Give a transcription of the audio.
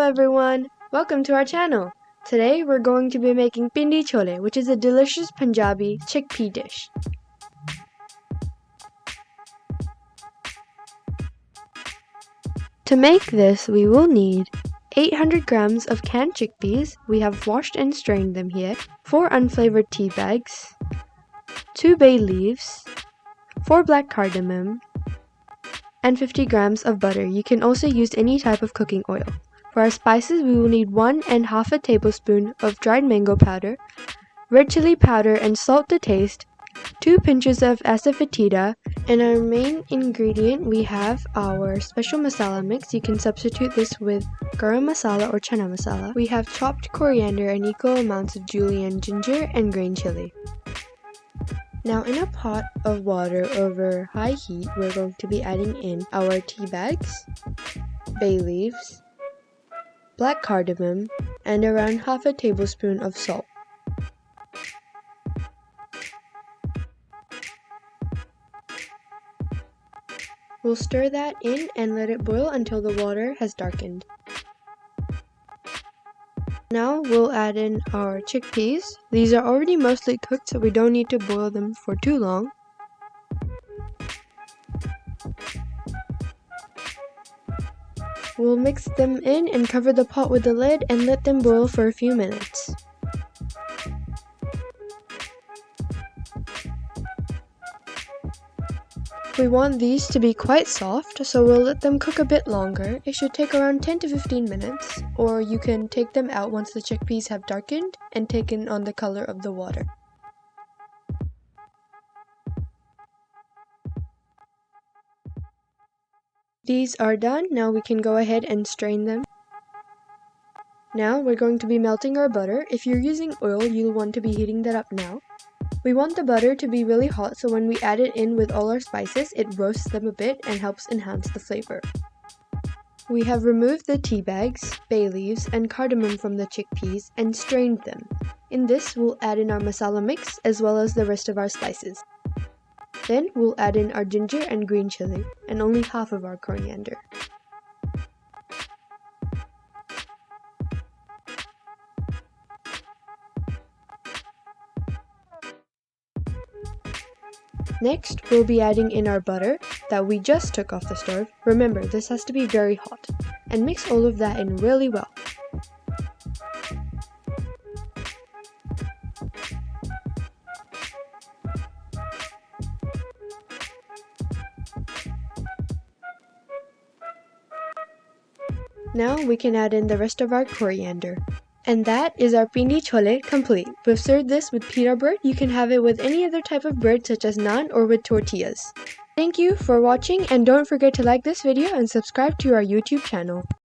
everyone! Welcome to our channel! Today we're going to be making Pindi Chole, which is a delicious Punjabi chickpea dish. To make this, we will need 800 grams of canned chickpeas. We have washed and strained them here. 4 unflavored tea bags, 2 bay leaves, 4 black cardamom, and 50 grams of butter. You can also use any type of cooking oil. For our spices, we will need 1 1/2 tablespoon of dried mango powder, red chili powder and salt to taste, 2 pinches of asafoetida, and our main ingredient we have our special masala mix. You can substitute this with garam masala or chana masala. We have chopped coriander and equal amounts of julienned ginger and green chili. Now in a pot of water over high heat, we're going to be adding in our tea bags, bay leaves, black cardamom, and around 1/2 tablespoon of salt. We'll stir that in and let it boil until the water has darkened. Now we'll add in our chickpeas. These are already mostly cooked, so we don't need to boil them for too long. We'll mix them in and cover the pot with the lid and let them boil for a few minutes. We want these to be quite soft, so we'll let them cook a bit longer. It should take around 10 to 15 minutes, or you can take them out once the chickpeas have darkened and taken on the color of the water. These are done. Now we can go ahead and strain them. Now we're going to be melting our butter. If you're using oil, you'll want to be heating that up now. We want the butter to be really hot, so when we add it in with all our spices, it roasts them a bit and helps enhance the flavor. We have removed the tea bags, bay leaves, and cardamom from the chickpeas and strained them. In this, we'll add in our masala mix as well as the rest of our spices. Then we'll add in our ginger and green chili and only half of our coriander. Next, we'll be adding in our butter that we just took off the stove. Remember, this has to be very hot. And mix all of that in really well. Now we can add in the rest of our coriander. And that is our Pindi Chole complete. We've served this with pita bread. You can have it with any other type of bread such as naan or with tortillas. Thank you for watching, and don't forget to like this video and subscribe to our YouTube channel.